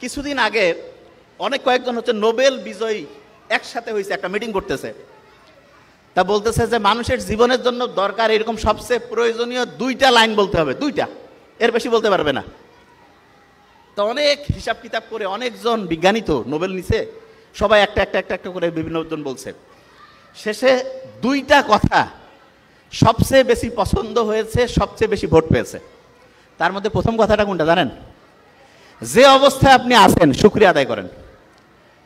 কিছুদিন আগে কয়েকজন হচ্ছে নোবেল বিজয়ী একসাথে হয়েছে, একটা মিটিং করতেছে। তা বলতেছে যে মানুষের জীবনের জন্য দরকার এরকম সবচেয়ে প্রয়োজনীয় 2টা লাইন বলতে হবে, 2টা, এর বেশি বলতে পারবে না। তো অনেক হিসাব কিতাব করে অনেকজন বিজ্ঞানী তো নোবেল নিছে, সবাই একটা একটা একটা একটা করে বিভিন্ন জন বলছে। শেষে 2টা কথা সবচেয়ে বেশি পছন্দ হয়েছে, সবচেয়ে বেশি ভোট পেয়েছে। তার মধ্যে প্রথম কথাটা কোনটা জানেন? যে অবস্থায় আপনি আছেন শুকরিয়া আদায় করেন।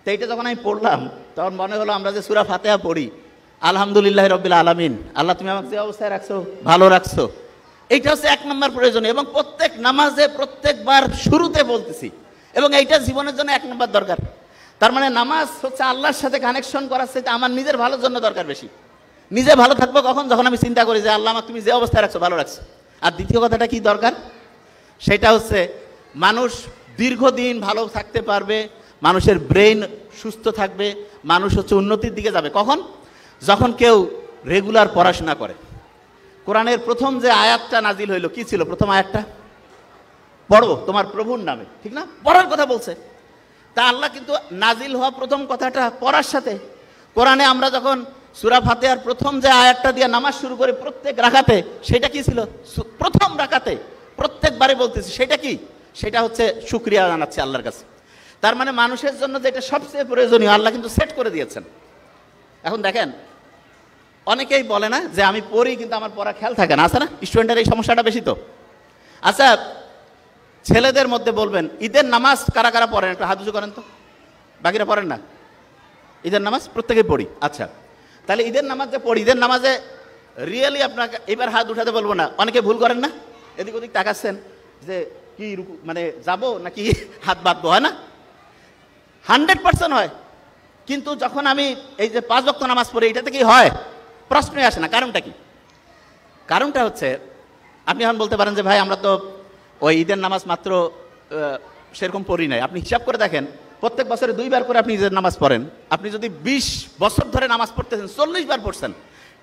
তো এইটা যখন আমি পড়লাম তখন মনে হলো আমরা যে সূরা ফাতিহা পড়ি, আলহামদুলিল্লাহ রাব্বিল আলামিন, আল্লাহ তুমি আমাকে যে অবস্থায় রাখছো ভালো রাখছো, এইটা হচ্ছে 1 নম্বর প্রয়োজনীয় এবং প্রত্যেক নামাজে প্রত্যেকবার শুরুতে বলতেছি, এবং এইটা জীবনের জন্য 1 নম্বর দরকার। তার মানে নামাজ হচ্ছে আল্লাহর সাথে কানেকশন করার সাথে আমার নিজের ভালোর জন্য দরকার বেশি। নিজে ভালো থাকবো কখন? যখন আমি চিন্তা করি যে আল্লাহ আমাকে তুমি যে অবস্থায় রাখছো ভালো রাখছো। আর দ্বিতীয় কথাটা কি দরকার? সেটা হচ্ছে মানুষ দীর্ঘদিন ভালো থাকতে পারবে, মানুষের ব্রেন সুস্থ থাকবে, মানুষ হচ্ছে উন্নতির দিকে যাবে কখন? যখন কেউ রেগুলার পড়াশোনা করে। কোরআনের প্রথম যে আয়াতটা নাজিল হইল কি ছিল? প্রথম আয়াতটা পড়ো তোমার প্রভুর নামে, ঠিক না? পড়ার কথা বলছে। তা আল্লাহ কিন্তু নাজিল হওয়া প্রথম কথাটা পড়ার সাথে, কোরআনে আমরা যখন সূরা ফাতিহার প্রথম যে আয়াতটা দিয়ে নামাজ শুরু করে প্রত্যেক রাকাতে, সেটা কি ছিল? প্রথম রাকাতে প্রত্যেকবারে বলতেছি, সেটা কি? সেটা হচ্ছে শুকরিয়া জানাচ্ছে আল্লাহর কাছে। তার মানে মানুষের জন্য যেটা সবচেয়ে প্রয়োজনীয় আল্লাহ কিন্তু সেট করে দিয়েছেন। এখন দেখেন, অনেকেই বলে না যে আমি পড়ি কিন্তু আমার পড়া খেয়াল থাকে না, আছে না? স্টুডেন্টের এই সমস্যাটা বেশি তো। আচ্ছা, ছেলেদের মধ্যে বলবেন ঈদের নামাজ কারা কারা পড়েন? একটু হাত উঁচু করেন তো। বাকিরা পড়েন না? ঈদের নামাজ প্রত্যেকেই পড়ি। আচ্ছা, তাহলে ঈদের নামাজ যে পড়ি, ঈদের নামাজে রিয়েলি আপনাকে এবার হাত উঠাতে বলবো না, অনেকে ভুল করেন না? এদিক ওদিক তাকাচ্ছেন যে কি মানে যাবো নাকি হাত বাঁধবো, হয় না? 100% হয়। কিন্তু যখন আমি এই যে 5 ওয়াক্ত নামাজ পড়ি, এটাতে কি হয়? প্রশ্নই আসে না। কারণটা কি? কারণটা হচ্ছে, আপনি এখন বলতে পারেন যে ভাই আমরা তো ওই ঈদের নামাজ মাত্র সেরকম পড়ি নাই। আপনি হিসাব করে দেখেন, প্রত্যেক বছরে 2 বার করে আপনি ঈদের নামাজ পড়েন। আপনি যদি 20 বছর ধরে নামাজ পড়তেছেন, 40 বার পড়ছেন,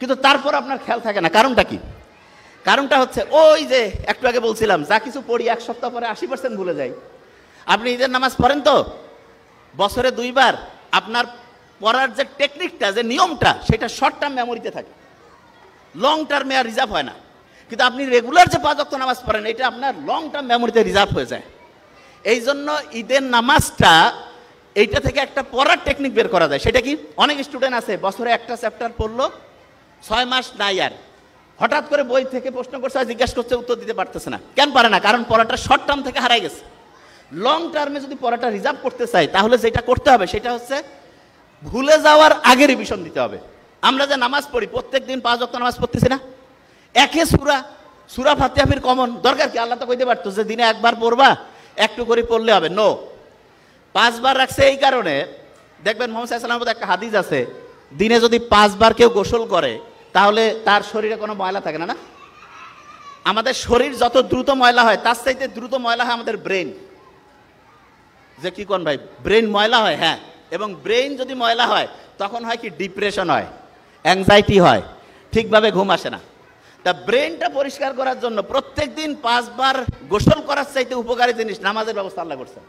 কিন্তু তারপর আপনার খেয়াল থাকে না। কারণটা কি? কারণটা হচ্ছে ওই যে একটু আগে বলছিলাম, যা কিছু পড়ি 1 সপ্তাহ পরে 80% ভুলে যাই। আপনি ঈদের নামাজ পড়েন তো বছরে 2 বার, আপনার পড়ার যে টেকনিকটা, যে নিয়মটা, সেটা শর্ট টার্ম মেমোরিতে থাকে, লং টার্মে আর রিজার্ভ হয় না। কিন্তু আপনি রেগুলার যে 5 ওয়াক্ত নামাজ পড়েন, এটা আপনার লং টার্ম মেমোরিতে রিজার্ভ হয়ে যায়। এই জন্য ঈদের নামাজটা এইটা থেকে একটা পড়ার টেকনিক বের করা যায়। সেটা কি? অনেক স্টুডেন্ট আছে বছরে একটা চ্যাপ্টার পড়লো, 6 মাস নাই, আর হঠাৎ করে বই থেকে প্রশ্ন করছে, জিজ্ঞাসা করছে, উত্তর দিতে পারতেছে না। কেন পারে না? কারণ পড়াটা শর্ট টার্ম থেকে হারাই গেছে। লং টার্মে যদি পড়াটা রিজার্ভ করতে চাই, তাহলে যেটা করতে হবে সেটা হচ্ছে ভুলে যাওয়ার আগে রিভিশন দিতে হবে। আমরা যে নামাজ পড়ি, প্রত্যেক দিন 5 ওয়াক্ত নামাজ পড়তেছি না, একে সূরা ফাতিহা ফির কমন দরকার কি? আল্লাহ তো কইতে পারতো যে দিনে 1 বার পড়বা, একটু করে পড়লে হবে। নো, 5 বার রাখছে এই কারণে। দেখবেন মুহাম্মদ সাল্লাল্লাহু আলাইহি ওয়াসাল্লামের একটা হাদিস আছে, দিনে যদি 5 বার কেউ গোসল করে তাহলে তার শরীরে কোনো ময়লা থাকে না। না, আমাদের শরীর যত দ্রুত ময়লা হয়, তার চাইতে দ্রুত ময়লা হয় আমাদের ব্রেন। যে কি কোন ভাই, ব্রেন ময়লা হয়? হ্যাঁ। এবং ব্রেন যদি ময়লা হয় তখন হয় কি? ডিপ্রেশন হয়, অ্যাংজাইটি হয়, ঠিকভাবে ঘুম আসে না। তা ব্রেনটা পরিষ্কার করার জন্য প্রত্যেক দিন 5 বার গোসল করার চাইতে উপকারী জিনিস নামাজের ব্যবস্থা আল্লাহ করছে।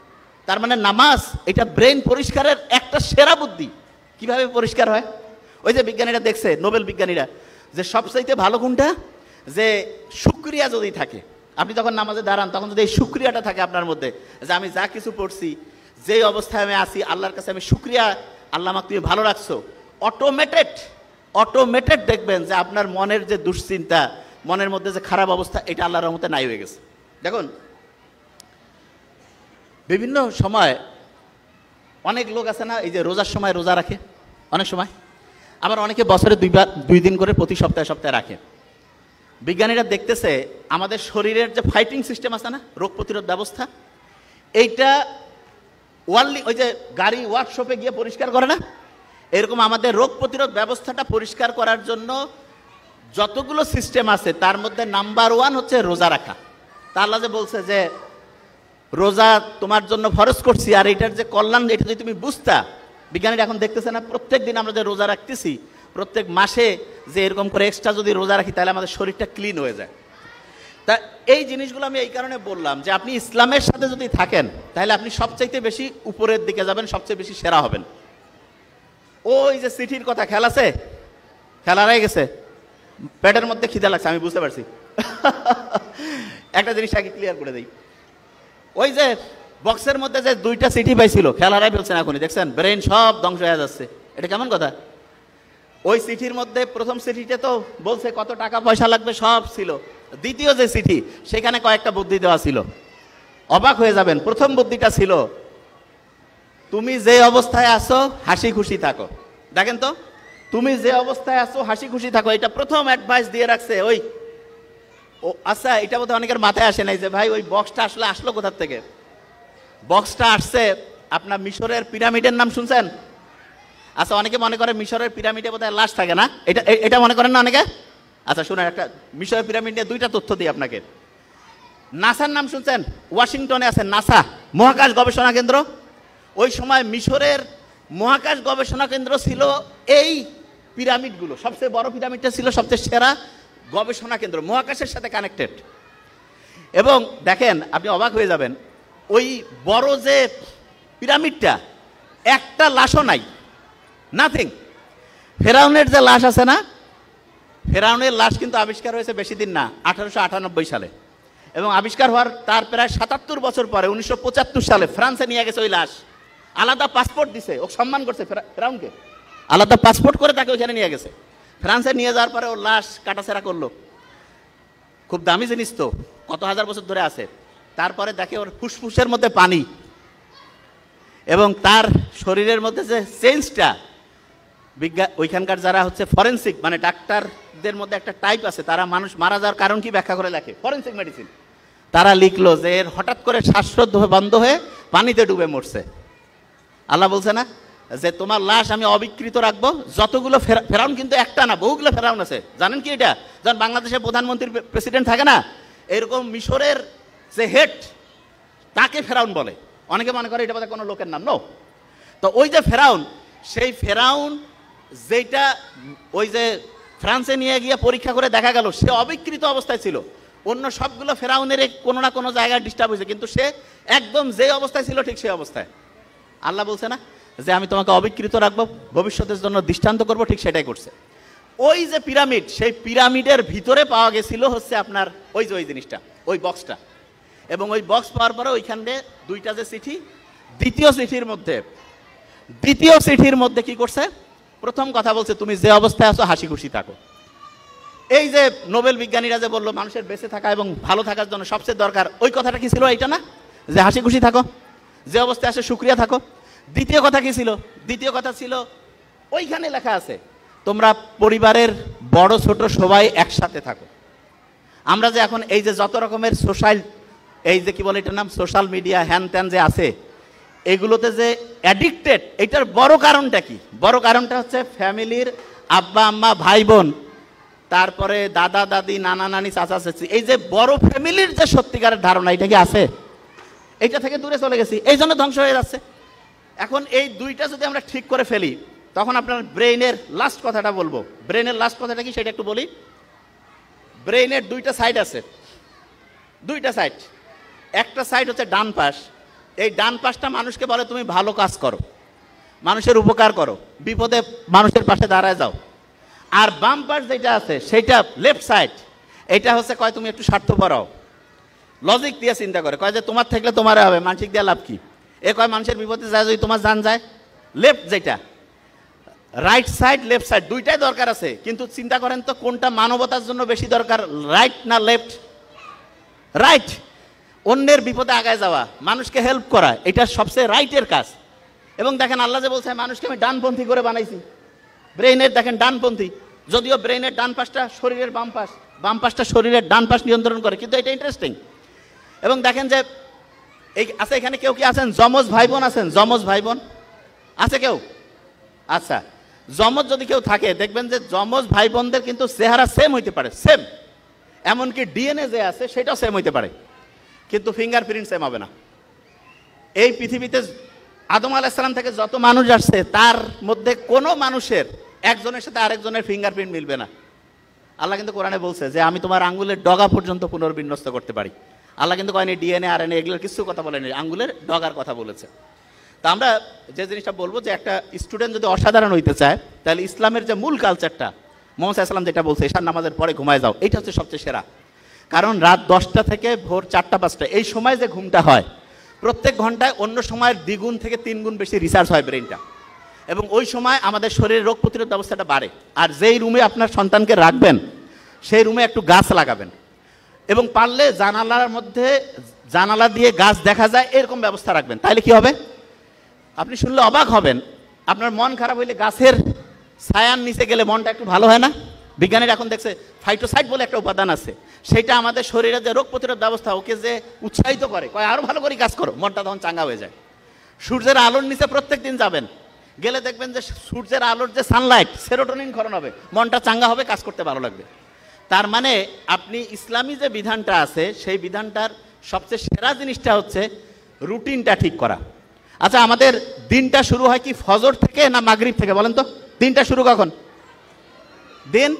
তার মানে নামাজ এটা ব্রেন পরিষ্কারের একটা সেরা বুদ্ধি। কিভাবে পরিষ্কার হয়? ওই যে বিজ্ঞানীরা দেখছে, নোবেল বিজ্ঞানীরা, যে সবচাইতে ভালো কোনটা? যে শুকরিয়া যদি থাকে, আপনি যখন নামাজে দাঁড়ান তখন যদি এই শুকরিয়াটা থাকে আপনার মধ্যে, যে আমি যা কিছু পড়ছি, যে অবস্থায় আমি আছি, আল্লাহর কাছে আমি শুকরিয়া, আল্লাহ আমাকে তুমি ভালো রাখছো, অটোমেটেড দেখবেন যে আপনার মনের যে দুশ্চিন্তা, মনের মধ্যে যে খারাপ অবস্থা, এটা আল্লাহর রহমতে নাই হয়ে গেছে। দেখুন, বিভিন্ন সময় অনেক লোক আছে না, এই যে রোজার সময় রোজা রাখে অনেক সময়, আবার অনেকে বছরে 2 দিন করে প্রতি সপ্তাহে সপ্তাহে রাখে। বিজ্ঞানীরা দেখতেছে আমাদের শরীরের যে ফাইটিং সিস্টেম আছে না, রোগ প্রতিরোধ ব্যবস্থা, এইটা ওই যে গাড়ি ওয়ার্কশপে গিয়ে পরিষ্কার করে না, এরকম আমাদের রোগ প্রতিরোধ ব্যবস্থাটা পরিষ্কার করার জন্য যতগুলো সিস্টেম আছে তার মধ্যে নাম্বার 1 হচ্ছে রোজা রাখা। তা আল্লাহ যে বলছে যে রোজা তোমার জন্য ফরজ করছি, আর এটার যে কল্যাণ, এটা যদি তুমি বুঝতা। বিজ্ঞানীরা এখন দেখতেছে না, প্রত্যেক দিন আমরা যে রোজা রাখতেছি, প্রত্যেক মাসে যে এরকম করে এক্সট্রা যদি রোজা রাখি, তাহলে আমাদের শরীরটা ক্লিন হয়ে যায়। তা এই জিনিসগুলো আমি এই কারণে বললাম যে আপনি ইসলামের সাথে যদি থাকেন তাহলে আপনি সবচাইতে বেশি উপরের দিকে যাবেন, সবচেয়ে বেশি সেরা হবেন। ওই যে চিঠির কথা, খেয়াল আছে? খেলা রয়ে গেছে, পেটের মধ্যে খিদে লাগছে, আমি বুঝতে পারছি। একটা জিনিস আগে ক্লিয়ার করে দিই, ওই যে বক্সের মধ্যে যে 2টা চিঠি পাইছিল, খেলারাই ফেলছেন এখনই, দেখছেন ব্রেন সব ধ্বংস হয়ে যাচ্ছে। এটা কেমন কথা? ওই চিঠির মধ্যে প্রথম চিঠিতে তো বলছে কত টাকা পয়সা লাগবে, সব ছিল। দ্বিতীয় যে চিঠি, সেখানে কয়েকটা বুদ্ধি দেওয়া ছিল, অবাক হয়ে যাবেন। প্রথম বুদ্ধিটা ছিল, তুমি যে অবস্থায় আছো হাসি খুশি থাকো। দেখেন তো, তুমি যে অবস্থায় আছো হাসি খুশি থাকো, এটা প্রথম অ্যাডভাইস দিয়ে রাখছে। ওই ও আচ্ছা, এটা বোধহয় অনেকের মাথায় আসে নাই যে ভাই ওই বক্সটা আসলো কোথার থেকে। বক্সটা আসছে আপনার মিশরের পিরামিডের নাম শুনছেন? আচ্ছা, অনেকে মনে করে মিশরের পিরামিডে বোধহয় লাশ থাকে না, এটা মনে করেন না অনেকে? আচ্ছা শুনেন, একটা মিশরের পিরামিড নিয়ে 2টা তথ্য দিই আপনাকে। নাসার নাম শুনছেন? ওয়াশিংটনে আছে নাসা, মহাকাশ গবেষণা কেন্দ্র। ওই সময় মিশরের মহাকাশ গবেষণা কেন্দ্র ছিল এই পিরামিডগুলো, সবচেয়ে বড় পিরামিডটা ছিল সবচেয়ে সেরা গবেষণা কেন্দ্র, মহাকাশের সাথে কানেক্টেড। এবং দেখেন, আপনি অবাক হয়ে যাবেন, ওই বড় যে পিরামিডটা একটা লাশও নাই, নাথিং। ফেরাউনের যে লাশ আছে না, ফেরাউনের লাশ কিন্তু আবিষ্কার হয়েছে বেশি দিন না, 1898 সালে। এবং আবিষ্কার হওয়ার তার প্রায় 77 বছর পরে 1975 সালে ফ্রান্সে নিয়ে গেছে ওই লাশ। আলাদা পাসপোর্ট দিছে, ও সম্মান করছে ফেরাউনকে, আলাদা পাসপোর্ট করে তাকে ওইখানে নিয়ে গেছে। ফ্রান্সে নিয়ে যাওয়ার পরে ওর লাশ কাটাছেড়া করলো। খুব দামি জিনিস তো, কত হাজার বছর ধরে আছে। তারপরে দেখে ওর ফুসফুসের মধ্যে পানি, এবং তার শরীরের মধ্যে যে চেঞ্জটা, ওইখানকার যারা হচ্ছে ফরেন্সিক মানে ডাক্তারদের মধ্যে একটা টাইপ আছে, তারা মানুষ মারা যাওয়ার কারণ কি ব্যাখ্যা করে লেখে, ফরেন্সিক মেডিসিন। তারা লিখলো যে এর হঠাৎ করে শ্বাসরোধ বন্ধ হয়ে পানিতে ডুবে মরছে। আল্লাহ বলছে না যে তোমার লাশ আমি অবিকৃত রাখবো। যতগুলো ফেরাউন কিন্তু একটা না, বহুগুলো ফেরাউন আছে। জানেন কি এটা? যখন বাংলাদেশের প্রধানমন্ত্রী প্রেসিডেন্ট থাকে না, এরকম মিশরের যে হেড, তাকে ফেরাউন বলে। অনেকে মনে করে এটা বোধহয় কোনো লোকের নাম। নো। তো ওই যে ফেরাউন, সেই ফেরাউন যেটা ওই যে ফ্রান্সে নিয়ে গিয়ে পরীক্ষা করে দেখা গেল সে অবিকৃত অবস্থায় ছিল। অন্য সবগুলো ফেরাউনের কোনো না কোনো জায়গায় ডিস্টার্ব হয়েছে, কিন্তু সে একদম যে অবস্থায় ছিল ঠিক সেই অবস্থায়। আল্লাহ বলছে না যে আমি তোমাকে অবিকৃত রাখবো, ভবিষ্যতের জন্য দৃষ্টান্ত করবো, ঠিক সেটাই করছে। ওই যে পিরামিড, সেই পিরামিডের ভিতরে পাওয়া গেছিল হচ্ছে আপনার ওই যে ওই জিনিসটা, ওই বক্সটা। এবং ওই বক্স পাওয়ার পরে ওইখানে 2টা যে চিঠি, দ্বিতীয় চিঠির মধ্যে কি করছে? প্রথম কথা বলছে, তুমি যে অবস্থায় আছো হাসি খুশি থাকো। এই যে নোবেল বিজ্ঞানীরা যে বললো মানুষের বেঁচে থাকা এবং ভালো থাকার জন্য সবচেয়ে দরকার, ওই কথাটা কি ছিল? এইটা না, যে হাসি খুশি থাকো, যে অবস্থায় আসে শুকরিয়া থাকো। দ্বিতীয় কথা কি ছিল? দ্বিতীয় কথা ছিল ওইখানে লেখা আছে, তোমরা পরিবারের বড় ছোট সবাই একসাথে থাকো। আমরা যে এখন এই যে যত রকমের সোশ্যাল, এই যে কি বলে এটার নাম, সোশ্যাল মিডিয়া হ্যান ত্যান যে আছে, এগুলোতে যে অ্যাডিক্টেড, এটার বড় কারণটা কি? বড় কারণটা হচ্ছে ফ্যামিলির আব্বা আম্মা ভাই বোন, তারপরে দাদা দাদি নানা নানি চাচা চাচি, এই যে বড় ফ্যামিলির যে সত্যিকারের ধারণা, এটা কি আছে? এইটা থেকে দূরে চলে গেছি, এই জন্য ধ্বংস হয়ে যাচ্ছে। এখন এই 2টা যদি আমরা ঠিক করে ফেলি, তখন আপনার ব্রেইনের লাস্ট কথাটা বলবো। ব্রেইনের লাস্ট কথাটা কি সেটা একটু বলি। ব্রেইনের 2টা সাইড আছে, 2টা সাইড। একটা সাইড হচ্ছে ডান পাশ। এই ডান পাশটা মানুষকে বলে তুমি ভালো কাজ করো, মানুষের উপকার করো, বিপদে মানুষের পাশে দাঁড়ায় যাও। আর বাম পাশ যেটা আছে সেটা লেফট সাইড, এটা হচ্ছে কয় তুমি একটু স্বার্থপর হও, লজিক দিয়ে চিন্তা করে, কয় যে তোমার থাকলে তোমার হবে, মানসিক দিয়ে লাভ কি? এ কয় মানুষের বিপদে যায় যদি তোমার জান যায়। লেফট যেটা, রাইট সাইড লেফট সাইড 2টাই দরকার আছে, কিন্তু চিন্তা করেন তো কোনটা মানবতার জন্য বেশি দরকার, রাইট না লেফট? রাইট। অন্যের বিপদে আগায় যাওয়া, মানুষকে হেল্প করা, এটা সবচেয়ে রাইটের কাজ। এবং দেখেন আল্লাহ যে বলছে মানুষকে আমি ডানপন্থী করে বানাইছি, ব্রেইনের দেখেন ডানপন্থী, যদিও ব্রেইনের ডান পাশটা শরীরের বাম পাশ, বাম পাশটা শরীরের ডান পাশ নিয়ন্ত্রণ করে, কিন্তু এটা ইন্টারেস্টিং। এবং দেখেন যে এই আচ্ছা, এখানে কেউ কি আছেন যমজ ভাই বোন আছেন? যমজ ভাই বোন আছে কেউ? আচ্ছা, যমজ যদি কেউ থাকে দেখবেন যে যমজ ভাই বোনদের কিন্তু চেহারা সেম হইতে পারে, সেম, এমনকি ডিএনএ যে আছে সেটাও সেম হইতে পারে, কিন্তু ফিঙ্গারপ্রিন্ট সেম হবে না। এই পৃথিবীতে আদম আলাইহিস সালাম থেকে যত মানুষ আসছে তার মধ্যে কোনো মানুষের একজনের সাথে আরেকজনের ফিঙ্গারপ্রিন্ট মিলবে না। আল্লাহ কিন্তু কোরআনে বলছে যে আমি তোমার আঙ্গুলের ডগা পর্যন্ত পুনর্বিন্যস্ত করতে পারি। আল্লাহ কিন্তু কয়নি ডিএনএ আরএনএ এগুলোর কিছু কথা বলেনি, আঙ্গুলের ডগার কথা বলেছে। তা আমরা যে জিনিসটা বলবো যে একটা স্টুডেন্ট যদি অসাধারণ হইতে চায় তাহলে ইসলামের যে মূল কালচারটা মুহাম্মদ সাল্লাল্লাহু আলাইহি ওয়াসাল্লাম যেটা বলছে ঈশার নামাজের পরে ঘুমায় যাও, এইটা হচ্ছে সবচেয়ে সেরা। কারণ রাত 10টা থেকে ভোর 4টা-5টা এই সময় যে ঘুমটা হয় প্রত্যেক ঘন্টায় অন্য সময়ের দ্বিগুণ থেকে 3 গুণ বেশি রিসার্চ হয় ব্রেনটা, এবং ওই সময় আমাদের শরীরের রোগ প্রতিরোধ ব্যবস্থাটা বাড়ে। আর যেই রুমে আপনার সন্তানকে রাখবেন সেই রুমে একটু গাছ লাগাবেন, এবং পারলে জানালা দিয়ে গাছ দেখা যায় এরকম ব্যবস্থা রাখবেন। তাহলে কি হবে, আপনি শুনলে অবাক হবেন, আপনার মন খারাপ হইলে গাছের ছায়ার নিচে গেলে মনটা একটু ভালো হয় না? বিজ্ঞানীরা এখন দেখছে ফাইটোসাইট বলে একটা উপাদান আছে, সেটা আমাদের শরীরের যে রোগ প্রতিরোধ ব্যবস্থা ওকে যে উৎসাহিত করে, কয় আরো ভালো করে কাজ করো, মনটা তখন চাঙ্গা হয়ে যায়। সূর্যের আলোর নিচে প্রত্যেক দিন যাবেন, গেলে দেখবেন যে সূর্যের আলোর যে সানলাইট সেরোটোনিন ক্ষরণ হবে, মনটা চাঙ্গা হবে, কাজ করতে ভালো লাগবে। তার মানে আপনি ইসলামী যে বিধানটা আছে সেই বিধানটার সবচেয়ে সেরা জিনিসটা হচ্ছে রুটিনটা ঠিক করা। আচ্ছা, আমাদের দিনটা শুরু হয় কি ফজর থেকে না মাগরিব থেকে বলেন তো? দিনটা শুরু কখন? দিন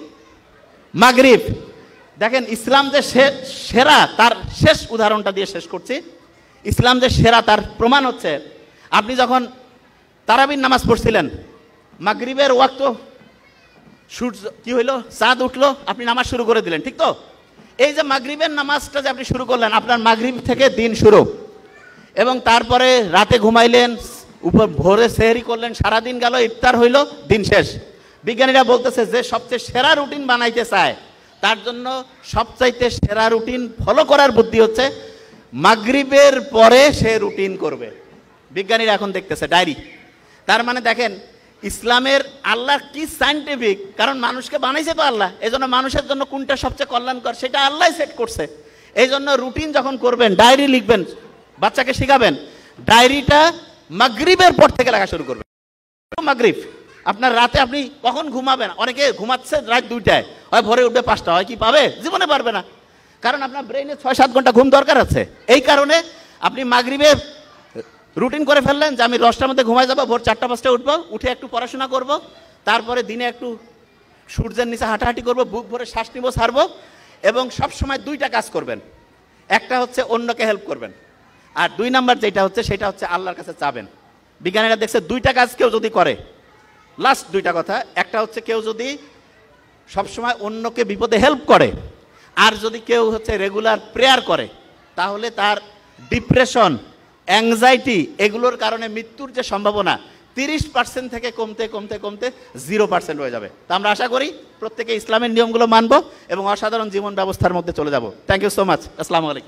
মাগরিব। দেখেন ইসলাম যে সেরা তার শেষ উদাহরণটা দিয়ে শেষ করছি। ইসলাম যে সেরা তার প্রমাণ হচ্ছে আপনি যখন তারাবির নামাজ পড়ছিলেন, মাগরিবের ওয়াক্ত সূর্য কি হইলো, চাঁদ উঠলো, আপনি নামাজ শুরু করে দিলেন, ঠিক তো? এই যে মাগরিবের নামাজটা যে আপনি শুরু করলেন, আপনার মাগরিব থেকে দিন শুরু, এবং তারপরে রাতে ঘুমাইলেন, উপর ভোরে সেহরি করলেন, সারাদিন গেল, ইফতার হইল, দিন শেষ। বিজ্ঞানীরা বলতেছে যে সবচেয়ে সেরা রুটিন বানাইতে চায় তার জন্য সবচাইতে সেরা রুটিন ফলো করার বুদ্ধি হচ্ছে মাগরিবের পরে সে রুটিন করবে। বিজ্ঞানীরা এখন দেখতেছে ডায়েরি। তার মানে দেখেন ইসলামের আল্লাহ কি সায়েন্টিফিক, কারণ মানুষকে বানাইছে তো আল্লাহ, এই জন্য মানুষের জন্য কোনটা সবচেয়ে কল্যাণকর সেটা আল্লাহ সেট করছে। এই জন্য রুটিন যখন করবেন, ডায়েরি লিখবেন, বাচ্চাকে শেখাবেন, ডায়েরিটা মাগরিবের পর থেকে লেখা শুরু করবেন। মাগরিব আপনার রাতে আপনি কখন ঘুমাবেন? অনেকে ঘুমাচ্ছে রাত 2টায়, হয় ভোরে উঠবে 5টা, হয় কি পাবে? জীবনে পারবে না, কারণ আপনার ব্রেনে 6-7 ঘন্টা ঘুম দরকার আছে। এই কারণে আপনি মাগরিবে রুটিন করে ফেললেন যে আমি 10টার মধ্যে ঘুমায় যাবো, ভোর 4টা-5টায় উঠবো, উঠে একটু পড়াশোনা করব, তারপরে দিনে একটু সূর্যের নিচে হাঁটাহাঁটি করবো, বুক ভরে শ্বাস নিব, ছাড়বো, এবং সবসময় 2টা কাজ করবেন। একটা হচ্ছে অন্যকে হেল্প করবেন, আর 2 নাম্বার যেটা হচ্ছে সেটা হচ্ছে আল্লাহর কাছে চাবেন। বিজ্ঞানীরা দেখছে 2টা কাজ কেউ যদি করে, লাস্ট 2টা কথা, একটা হচ্ছে কেউ যদি সবসময় অন্যকে বিপদে হেল্প করে, আর যদি কেউ হচ্ছে রেগুলার প্রেয়ার করে, তাহলে তার ডিপ্রেশন, অ্যাংজাইটি এগুলোর কারণে মৃত্যুর যে সম্ভাবনা 30% থেকে কমতে কমতে কমতে 0% হয়ে যাবে। তা আমরা আশা করি প্রত্যেকে ইসলামের নিয়মগুলো মানব এবং অসাধারণ জীবন ব্যবস্থার মধ্যে চলে যাব। Thank you so much. আসসালামু আলাইকুম।